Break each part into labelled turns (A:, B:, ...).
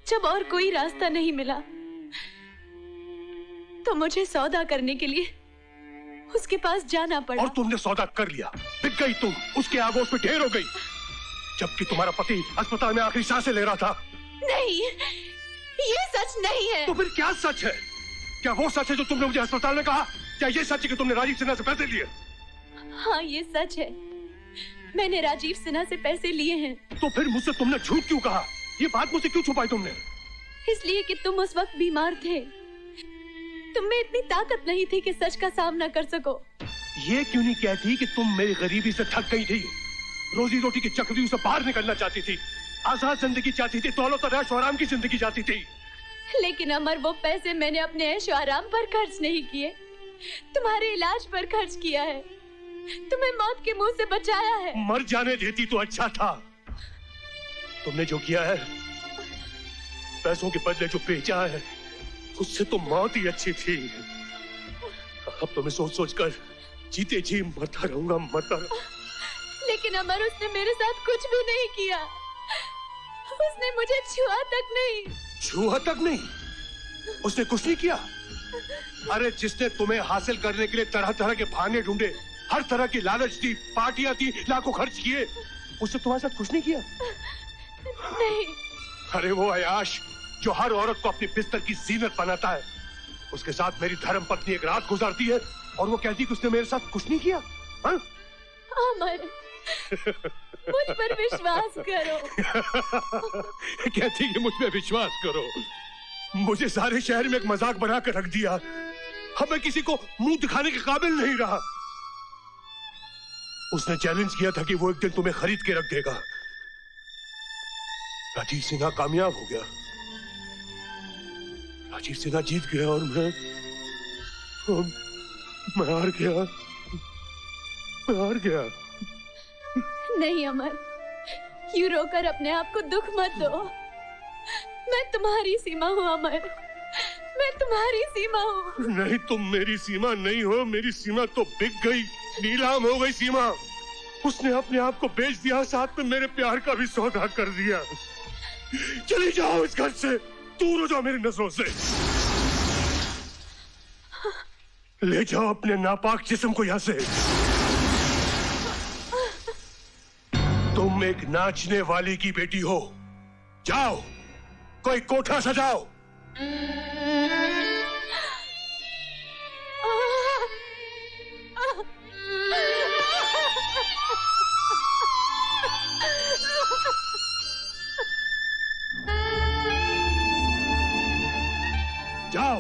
A: जब और कोई रास्ता नहीं मिला तो मुझे सौदा करने के लिए उसके पास जाना पड़ा।
B: और तुमने सौदा कर लिया, बिक गई तुम, उसके आगोश पे ढेर हो गई, जबकि तुम्हारा पति अस्पताल में आखिरी सांसें ले रहा था।
A: नहीं, ये सच नहीं है।
B: तो फिर क्या सच है? क्या वो सच है जो तुमने मुझे अस्पताल में कहा? क्या ये सच है कि तुमने राजीव सिन्हा से पैसे लिए?
A: हाँ, ये सच है, मैंने राजीव सिन्हा से पैसे लिए हैं।
B: तो फिर मुझसे तुमने झूठ क्यों कहा? ये बात मुझसे क्यों छुपाई तुमने?
A: इसलिए कि तुम उस वक्त बीमार थे, तुम में इतनी ताकत नहीं थी कि सच का सामना कर सको।
B: ये क्यों नहीं कहती कि तुम मेरी गरीबी से थक गई थी, रोजी रोटी की चक्रव्यूह से बाहर निकलना चाहती थी, आजाद जिंदगी चाहती थी, दौलत और ऐश आराम की जिंदगी चाहती थी।
A: लेकिन अमर, वो पैसे मैंने अपने ऐश आराम पर खर्च नहीं किए, तुम्हारे इलाज पर खर्च किया है, तुम्हें मौत के मुंह से बचाया है।
B: मर जाने देती तो अच्छा था। तुमने जो किया है, पैसों के बदले जो बेचा है, उससे तो मौत ही अच्छी थी। अब तो मैं सोच सोच कर जीते जी मरता रहूंगा, मरता रहूंगा।
A: लेकिन अमर, उसने मेरे साथ कुछ भी नहीं किया, उसने मुझे छुआ तक नहीं।
B: छुआ तक नहीं? उसने कुछ नहीं किया? अरे जिसने तुम्हें हासिल करने के लिए तरह तरह के बहाने ढूंढे, हर तरह की लालच दी, पार्टियां दी, लाखों खर्च किए, उसने तुम्हारे साथ कुछ नहीं किया?
A: नहीं।
B: अरे वो अयाश जो हर औरत को अपनी बिस्तर की जीनत बनाता है, उसके साथ मेरी धर्म पत्नी एक रात गुजारती है और वो कहती है कि उसने मेरे साथ कुछ नहीं किया। हाँ?
A: अमर, मुझ पर विश्वास करो।
B: कहती है कि मुझ पे विश्वास करो। मुझे सारे शहर में एक मजाक बना कर रख दिया। अब मैं किसी को मुंह दिखाने के काबिल नहीं रहा। उसने चैलेंज किया था कि वो एक दिन तुम्हें खरीद के रख देगा। राजीव सिन्हा कामयाब हो गया, राजीव सिन्हा जीत गया और मैं हार गया, मैं हार गया।
A: नहीं अमर, यूं रोकर अपने आप को दुख मत दो। मैं तुम्हारी सीमा हूँ अमर, मैं तुम्हारी सीमा हूँ।
B: नहीं, तुम मेरी सीमा नहीं हो। मेरी सीमा तो बिक गई, नीलाम हो गई सीमा। उसने अपने आप को बेच दिया, साथ में मेरे प्यार का भी सौदा कर दिया। चली जाओ इस घर से, दूर हो जाओ मेरी नजरों से। ले जाओ अपने नापाक जिस्म को यहां से। तुम एक नाचने वाली की बेटी हो, जाओ कोई कोठा सजाओ। जाओ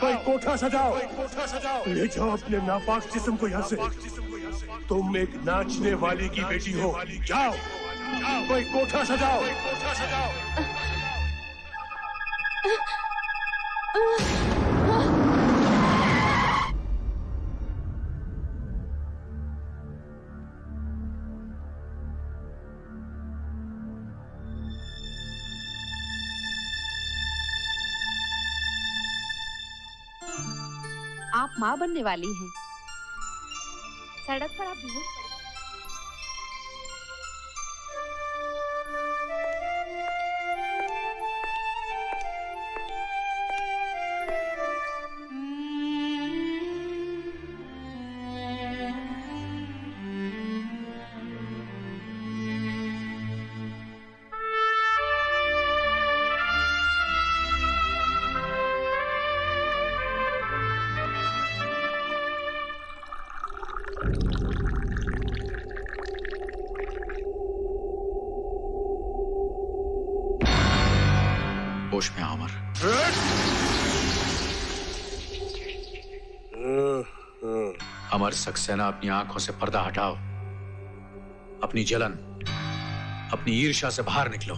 B: कोई कोठा सजाओ, कोठा सजाओ। ले जाओ अपने नापाक जिस्म को यहाँ से। तुम एक नाचने वाली की बेटी हो, जाओ कोई कोठा सजाओ, कोठा सजाओ।
C: आप माँ बनने वाली हैं। सड़क पर आप बेहोश पड़े।
D: होश में अमर। अमर सक्सेना, अपनी आंखों से पर्दा हटाओ। अपनी जलन, अपनी ईर्ष्या से बाहर निकलो।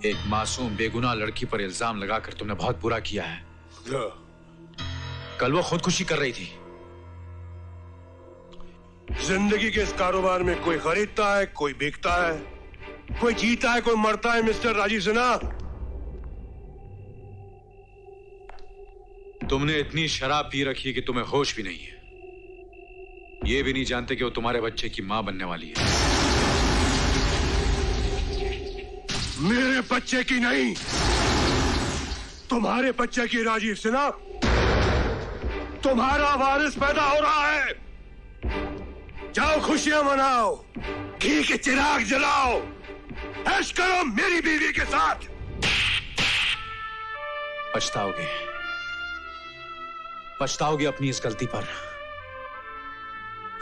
D: एक मासूम बेगुनाह लड़की पर इल्जाम लगाकर तुमने बहुत बुरा किया है। कल वो खुदकुशी कर रही थी।
B: जिंदगी के इस कारोबार में कोई खरीदता है, कोई बिकता है, कोई जीता है, कोई मरता है। मिस्टर राजीव सिन्हा,
D: तुमने इतनी शराब पी रखी है कि तुम्हें होश भी नहीं है। ये भी नहीं जानते कि वो तुम्हारे बच्चे की मां बनने वाली है।
B: मेरे बच्चे की नहीं, तुम्हारे बच्चे की राजीव सिन्हा। तुम्हारा वारिस पैदा हो रहा है। जाओ खुशियां मनाओ, घी के चिराग जलाओ, ऐश करो मेरी बीवी के साथ।
D: पछताओगे, पछताओगे अपनी इस गलती पर।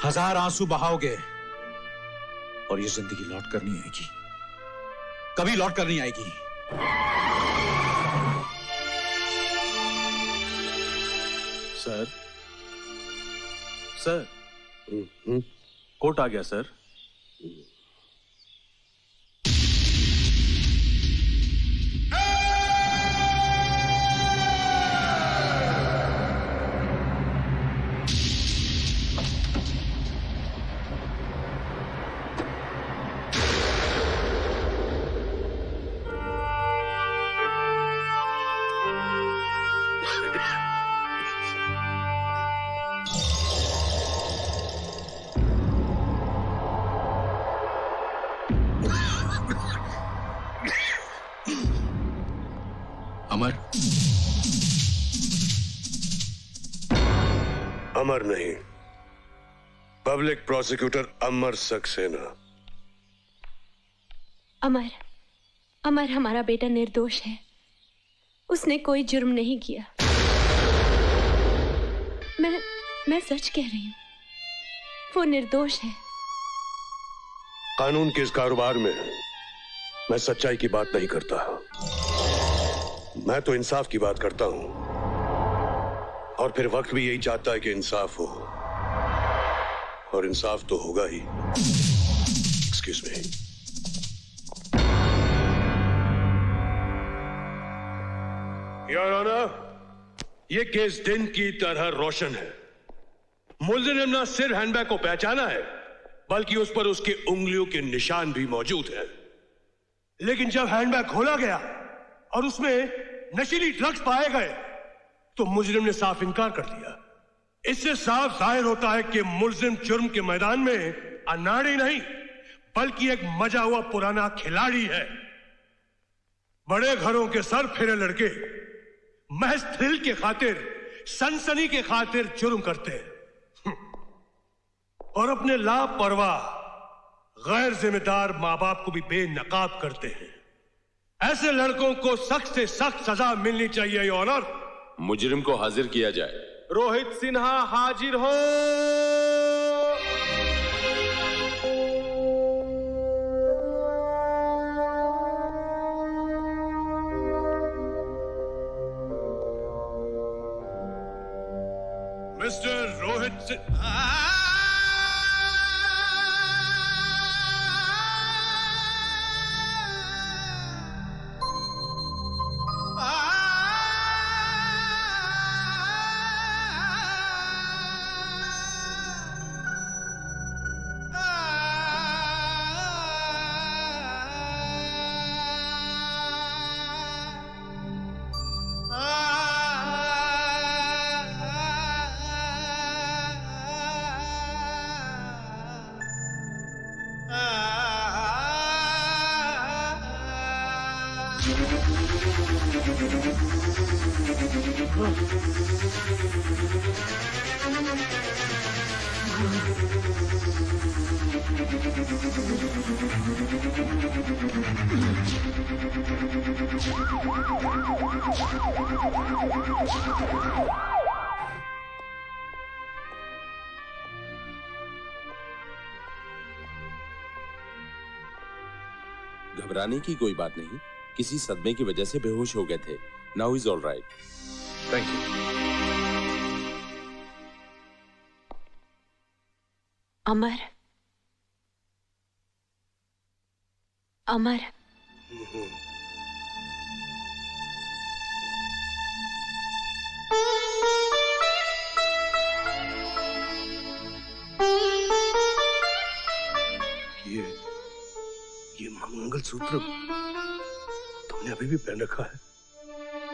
D: 1000 आंसू बहाओगे और ये जिंदगी लौट कर नहीं आएगी, कभी लौट कर नहीं आएगी।
E: सर, सर, कोर्ट आ गया सर।
D: अमर,
B: अमर नहीं, पब्लिक प्रोसिक्यूटर अमर सक्सेना।
A: अमर, अमर हमारा बेटा निर्दोष है। उसने कोई जुर्म नहीं किया। मैं सच कह रही हूं, वो निर्दोष है।
B: कानून के इस कारोबार में मैं सच्चाई की बात नहीं करता, मैं तो इंसाफ की बात करता हूं। और फिर वक्त भी यही चाहता है कि इंसाफ हो, और इंसाफ तो होगा ही। Excuse me. योर ऑनर, ये केस दिन की तरह रोशन है। मुल्जिम ने न सिर्फ हैंडबैग को पहचाना है, बल्कि उस पर उसकी उंगलियों के निशान भी मौजूद हैं। लेकिन जब हैंडबैग खोला गया और उसमें नशीली ड्रग्स पाए गए, तो मुजरिम ने साफ इनकार कर दिया। इससे साफ जाहिर होता है कि मुलजिम जुर्म के मैदान में अनाड़ी नहीं, बल्कि एक मजा हुआ पुराना खिलाड़ी है। बड़े घरों के सर फेरे लड़के महज थ्रिल के खातिर, सनसनी के खातिर जुर्म करते हैं और अपने लापरवाह गैर जिम्मेदार मां बाप को भी बेनकाब करते हैं। ऐसे लड़कों को सख्त से सख्त सजा मिलनी चाहिए योर ऑनर।
F: मुजरिम को हाजिर किया जाए।
E: रोहित सिन्हा हाजिर हो।
B: मिस्टर रोहित सिन्हा।
F: घबराने की कोई बात नहीं, किसी सदमे की वजह से बेहोश हो गए थे। Now is all right.
D: Thank you.
A: Amar, Amar,
B: ये मंगलसूत्र तुमने अभी भी पहन रखा है?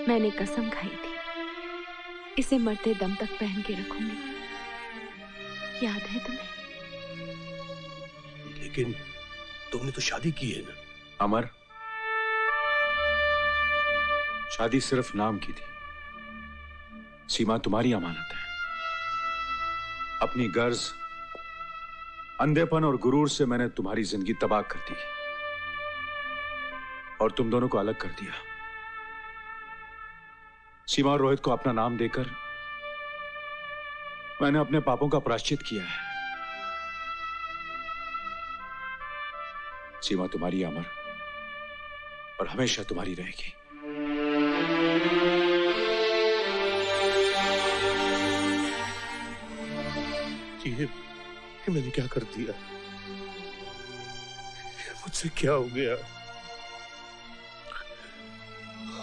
A: मैंने कसम खाई थी, इसे मरते दम तक पहन के रखूंगी। याद है तुम्हें?
B: लेकिन तुमने तो शादी की है ना?
D: अमर, शादी सिर्फ नाम की थी। सीमा तुम्हारी अमानत है। अपनी गर्ज, अंधेपन और गुरूर से मैंने तुम्हारी जिंदगी तबाह कर दी और तुम दोनों को अलग कर दिया। सीमा और रोहित को अपना नाम देकर मैंने अपने पापों का प्रायश्चित किया है। सीमा तुम्हारी अमर और हमेशा तुम्हारी रहेगी।
B: ये मैंने क्या कर दिया? मुझसे क्या हो गया?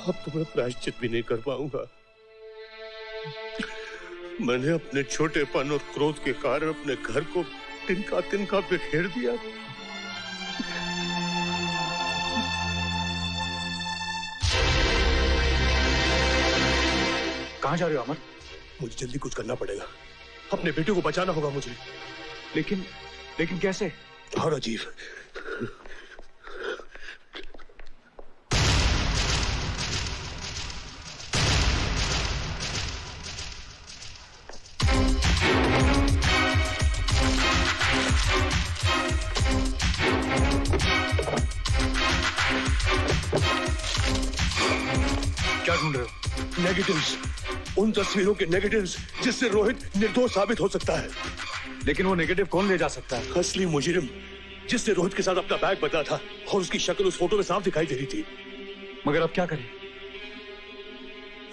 B: अब तो मैं प्रायश्चित भी नहीं कर पाऊंगा। मैंने अपने छोटेपन और क्रोध के कारण अपने घर को तिनका तिनका बिखेर दिया।
D: कहां जा रहे हो अमर?
B: मुझे जल्दी कुछ करना पड़ेगा। अपने बेटे को बचाना होगा मुझे।
D: लेकिन कैसे?
B: और अजीब।
D: क्या ढूंढ रहे हो?
B: नेगेटिव्स, उन तस्वीरों के नेगेटिव्स जिससे रोहित निर्दोष साबित हो सकता है।
D: लेकिन वो नेगेटिव कौन ले जा सकता है?
B: असली मुजरिम जिसने रोहित के साथ अपना बैग बदला था और उसकी शक्ल उस फोटो में साफ दिखाई दे रही थी।
D: मगर अब क्या करें?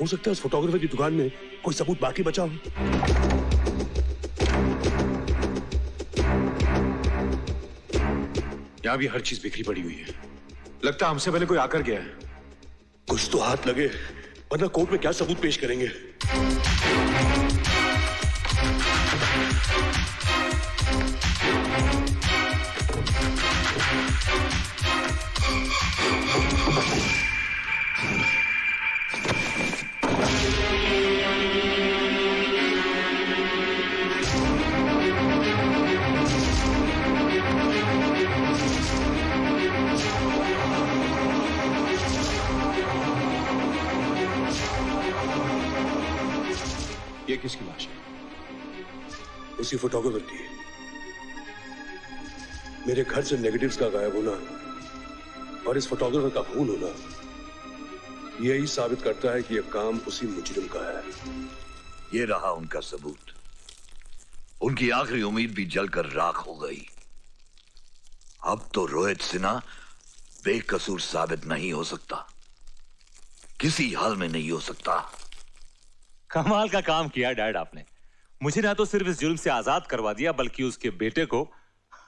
B: हो सकता है उस फोटोग्राफर की दुकान में कोई सबूत बाकी बचा हो।
D: यहां भी हर चीज बिखरी पड़ी हुई है। लगता है हमसे पहले कोई आकर गया है।
B: कुछ तो हाथ लगे, वरना कोर्ट में क्या सबूत पेश करेंगे।
D: ये किसकी लाश है?
B: उसी फोटोग्राफर की। मेरे घर से नेगेटिव्स का गायब होना और इस फोटोग्राफर का खून होना यही साबित करता है कि यह काम उसी मुजरिम का है।
G: ये रहा उनका सबूत। उनकी आखिरी उम्मीद भी जलकर राख हो गई। अब तो रोहित सिन्हा बेकसूर साबित नहीं हो सकता, किसी हाल में नहीं हो सकता।
H: कमाल का काम किया डैड आपने। मुझे ना तो सिर्फ इस जुर्म से आजाद करवा दिया, बल्कि उसके बेटे को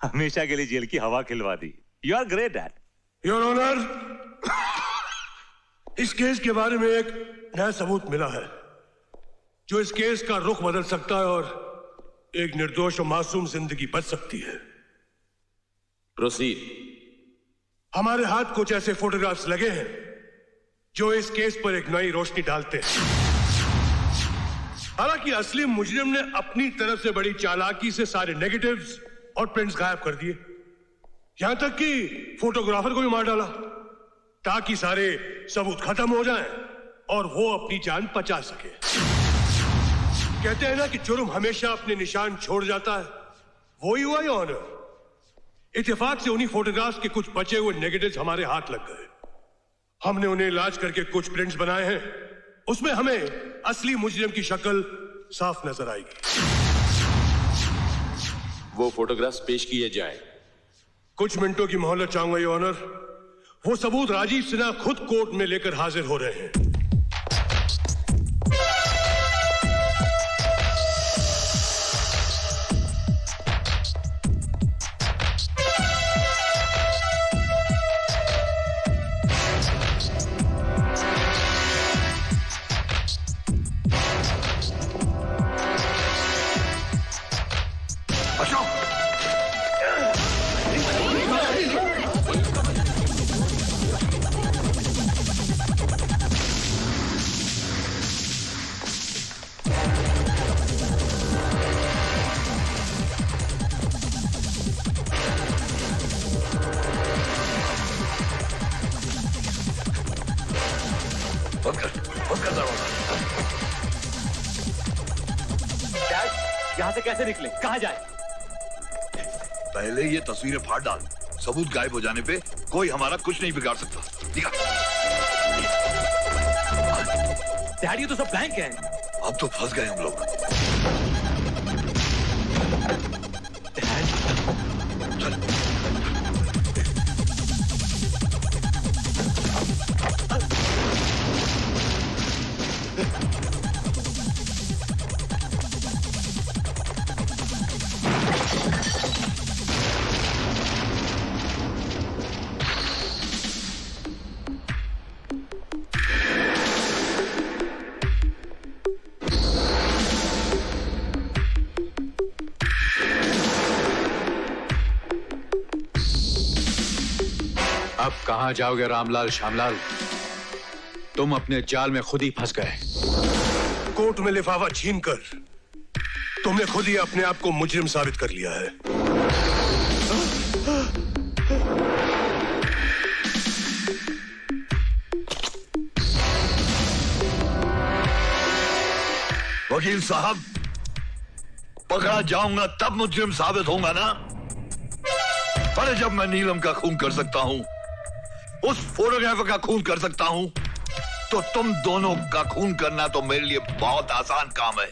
H: हमेशा के लिए जेल की हवा खिलवा दी। You are great dad.
B: Your honour, इस केस के बारे में एक नया सबूत मिला है जो इस केस का रुख बदल सकता है और एक निर्दोष और मासूम जिंदगी बच सकती है।
F: प्रोसीड।
B: हमारे हाथ कुछ ऐसे फोटोग्राफ्स लगे हैं जो इस केस पर एक नई रोशनी डालते हैं। हालांकि असली मुजरिम ने अपनी तरफ से बड़ी चालाकी से सारे नेगेटिव्स और प्रिंट्स गायब कर दिए, यहां तक कि फोटोग्राफर को भी मार डाला ताकि सारे सबूत खत्म हो जाएं और वो अपनी जान बचा सके। कहते हैं ना कि जुर्म हमेशा अपने निशान छोड़ जाता है, वो ही हुआ ये ऑनर। इत्तेफाक से उन्हीं फोटोग्राफ्स के कुछ बचे हुए नेगेटिव्स हमारे हाथ लग गए। हमने उन्हें इलाज करके कुछ प्रिंट्स बनाए हैं, उसमें हमें असली मुजरिम की शक्ल साफ नजर आएगी।
F: वो फोटोग्राफ्स पेश किए जाए।
B: कुछ मिनटों की मोहलत चाहूंगा ये ऑनर। वो सबूत राजीव सिन्हा खुद कोर्ट में लेकर हाजिर हो रहे हैं।
G: बंद कर दरवाजा।
H: डैड यहाँ से कैसे निकले, कहाँ जाए?
G: पहले ये तस्वीरें फाड़ डाल। सबूत गायब हो जाने पे कोई हमारा कुछ नहीं बिगाड़ सकता। दिखा।
H: डैड ये तो सब ब्लैंक है।
G: अब तो फंस गए हम लोग। चल।
D: अब कहां जाओगे रामलाल श्यामलाल? तुम अपने जाल में खुद ही फंस गए।
B: कोर्ट में लिफाफा छीनकर तुमने खुद ही अपने आप को मुजरिम साबित कर लिया है।
G: वकील साहब, पकड़ा जाऊंगा तब मुजरिम साबित होगा ना? अरे जब मैं नीलम का खून कर सकता हूं, उस फोटोग्राफर का खून कर सकता हूं, तो तुम दोनों का खून करना तो मेरे लिए बहुत आसान काम है।